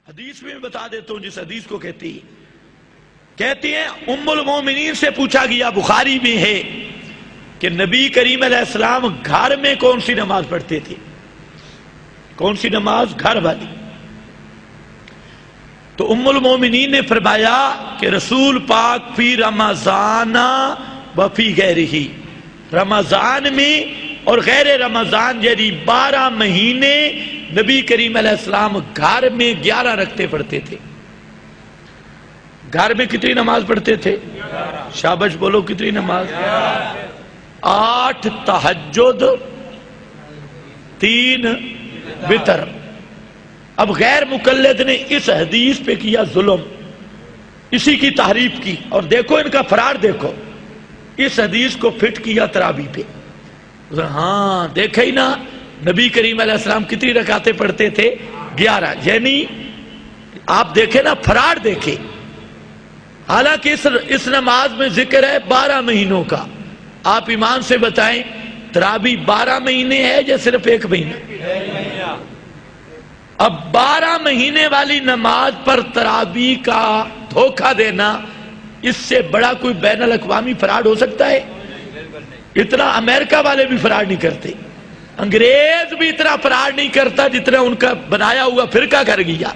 حدیث میں بتا دیتا ہوں جس حدیث کو کہتی ہیں ام المومنین سے پوچھا گیا، بخاری میں ہے کہ نبی کریم علیہ السلام گھر میں کون سی نماز پڑھتے تھے؟ کون سی نماز؟ گھر والی۔ تو ام المومنین نے فرمایا کہ رسول پاک فی رمضان و فی غیرہ، رمضان میں اور غیر رمضان یعنی 12 مہینے نبی کریم علیہ السلام گھر میں 11 رکعتیں پڑھتے تھے۔ گھر میں کتنی نماز پڑھتے تھے؟ شابش بولو، کتنی نماز؟ 8 تہجد، 3 وتر۔ اب غیر مقلد نے اس حدیث پہ کیا ظلم، اسی کی تحریف کی، اور دیکھو ان کا فرار، دیکھو اس حدیث کو فٹ کیا تراویح پہ۔ ہاں دیکھا ہی نا، نبی کریم علیہ السلام کتنی رکعتیں پڑھتے تھے؟ 11۔ یعنی آپ دیکھیں نا، فرار دیکھیں، حالانکہ اس نماز میں ذکر ہے 12 مہینوں کا۔ آپ ایمان سے بتائیں، تراویح 12 مہینے ہے یا صرف 1 مہینہ؟ اب 12 مہینے والی نماز پر تراویح کا دھوکہ دینا، اس سے بڑا کوئی بین الاقوامی فراڈ ہو سکتا ہے؟ اتنا امریکہ والے بھی فراڈ نہیں کرتے، انگریز بھی اتنا فراڈ نہیں کرتا جتنا ان کا بنایا ہوا فرقہ کر گیا۔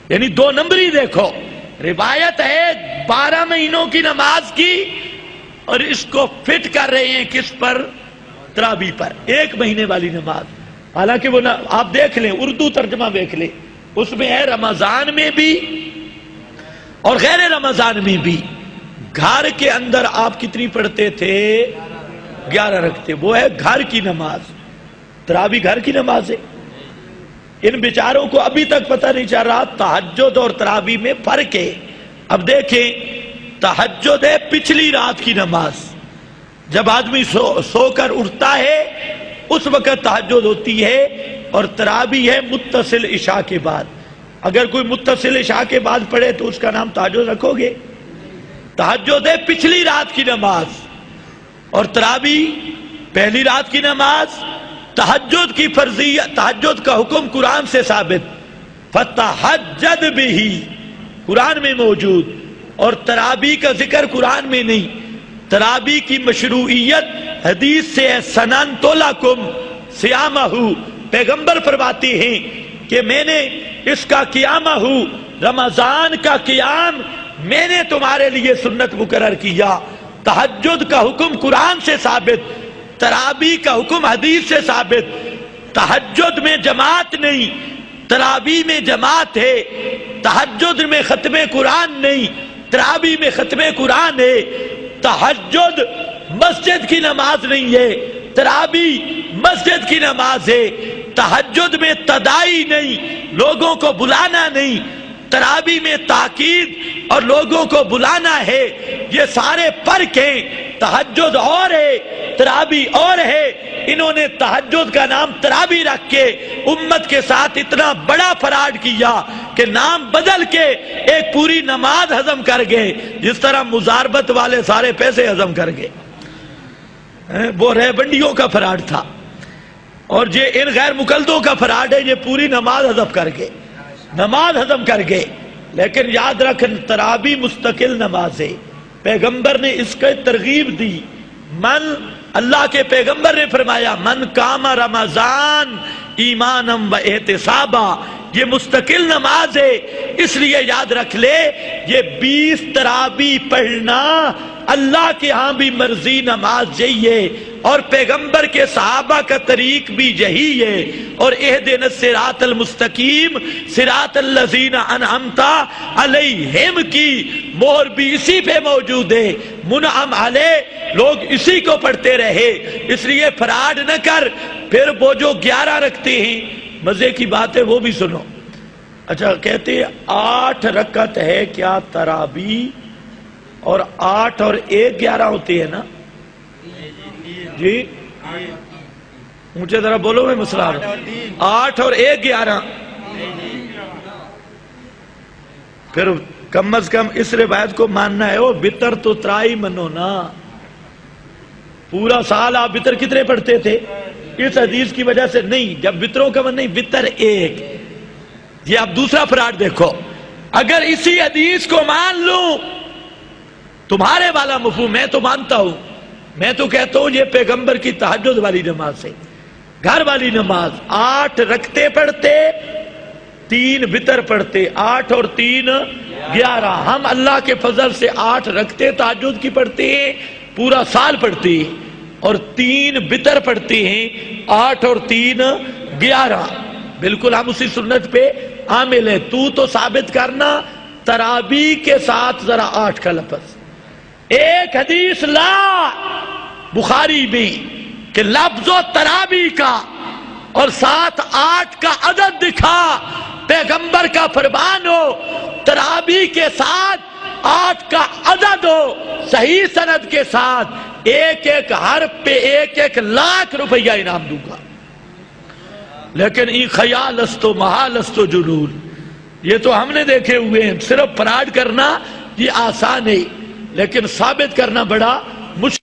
یعنی 2 نمبری دیکھو، روایت ہے 12 مہینوں کی نماز کی، اور اس کو فٹ کر رہے ہیں کس پر؟ تراویح پر، 1 مہینے والی نماز۔ حالانکہ وہ آپ دیکھ لیں، اردو ترجمہ دیکھ لیں، اس میں ہے رمضان میں بھی اور غیر رمضان میں بھی گھر کے اندر آپ کتنی پڑھتے تھے؟ 11 رکھتے۔ وہ ہے گھر کی نماز، تراویح گھر کی نماز ہے۔ ان بیچاروں کو ابھی تک پتہ نہیں چل رہا تہجد اور تراویح میں فرق ہے۔ اب دیکھیں، تہجد ہے پچھلی رات کی نماز، جب آدمی سو کر اٹھتا ہے اس وقت تہجد ہوتی ہے، اور تراویح ہے متصل عشاء کے بعد۔ اگر کوئی متصل عشاء کے بعد پڑھے تو اس کا نام تہجد رکھو گے؟ تہجد ہے پچھلی رات کی نماز، اور تراویح پہلی رات کی نماز۔ تہجد کی فرضیت، تہجد کا حکم قرآن سے ثابت، فَتَحَجَّدْ بِهِ، قرآن میں موجود، اور تراویح کا ذکر قرآن میں نہیں۔ تراویح کی مشروعیت حدیث سے ہے، سَنَنْتُ لَكُمْ صِيَامَهُ، پیغمبر فرماتے ہیں کہ میں نے اس کا قیامہ رمضان کا قیام میں نے تمہارے لیے سنت مقرر کیا۔ تہجد کا حکم قرآن سے ثابت، تراویح کا حکم حدیث سے ثابت۔ تہجد میں جماعت نہیں، تراویح میں جماعت ہے۔ تہجد میں ختم قرآن نہیں، تراویح میں ختم قرآن ہے۔ تہجد مسجد کی نماز نہیں ہے، تراویح مسجد کی نماز ہے۔ تہجد میں تداعی نہیں، لوگوں کو بلانا نہیں، تراویح میں تاکید اور لوگوں کو بلانا ہے۔ یہ سارے فرق ہیں، تہجد اور ہے، تراویح اور ہے۔ انہوں نے تہجد کا نام تراویح رکھ کے امت کے ساتھ اتنا بڑا فراڈ کیا کہ نام بدل کے ایک پوری نماز ہضم کر گئے، جس طرح مزاربت والے سارے پیسے ہضم کر گئے۔ وہ ریبنڈیوں کا فراڈ تھا، اور یہ ان غیر مقلدوں کا فراڈ ہے، یہ پوری نماز ہضم کر گئے، نماز ہضم کر گئے۔ لیکن یاد رکھ، تراویح مستقل نماز ہے، پیغمبر نے اس کا ترغیب دی۔ اللہ کے پیغمبر نے فرمایا، من قام رمضان ایمانا و احتسابا، یہ مستقل نماز ہے۔ اس لیے یاد رکھ لے، یہ 20 تراویح پڑھنا اللہ کے ہاں بھی مرضی نماز یہی ہے، اور پیغمبر کے صحابہ کا طریق بھی یہی ہے۔ اور اہدنا الصراط المستقیم صراط الذین انعمت علیہم کی مہر بھی اسی پہ موجود ہے، منعم علیہ، لوگ اسی کو پڑھتے رہے۔ اس لیے فراڈ نہ کر۔ پھر وہ جو 11 رکھتے ہیں، مزے کی بات ہے وہ بھی سنو۔ اچھا، کہتے ہیں 8 رکعت ہے کیا تراویح، اور 8 اور 1 11 ہوتی ہے نا جی؟ مجھے ذرا بولو، میں مسئلہ آ رہا ہوں۔ 8 اور 1 11، پھر کم از کم اس روایت کو ماننا ہے۔ وہ وتر تو ترائی منو نا، پورا سال آپ وتر کتنے پڑھتے تھے؟ اس حدیث کی وجہ سے نہیں، جب وتروں کا من نہیں، وتر 1، یہ اب دوسرا فراڈ دیکھو، اگر اسی حدیث کو مان لوں تمہارے والا مفہوم، میں تو مانتا ہوں، میں تو کہتا ہوں یہ پیغمبر کی تہجد والی نماز ہے، گھر والی نماز، 8 رکعتیں پڑھتے 3 وتر پڑھتے، 8 اور 3 11، ہم اللہ کے فضل سے 8 رکعتیں تہجد کی پڑھتے ہیں، پورا سال پڑھتے ہیں، اور 3 وتر پڑھتے ہیں، 8 اور 3 11، بالکل ہم اسی سنت پہ عامل ہیں۔ تو ثابت کرنا تراویح کے ساتھ ذرا 8 کا لفظ، ایک حدیث لا بخاری میں کہ لفظ و تراویح کا اور ساتھ 8 کا عدد دکھا، پیغمبر کا فرمان ہو تراویح کے ساتھ 8 کا عدد ہو، صحیح سند کے ساتھ، ایک ایک حرف پہ 1 لاکھ روپیہ انعام دوں گا۔ لیکن ای خیال استو محال استو جنون، یہ تو ہم نے دیکھے ہوئے ہیں، صرف فراڈ کرنا یہ آسان ہے لیکن ثابت کرنا بڑا مشکل۔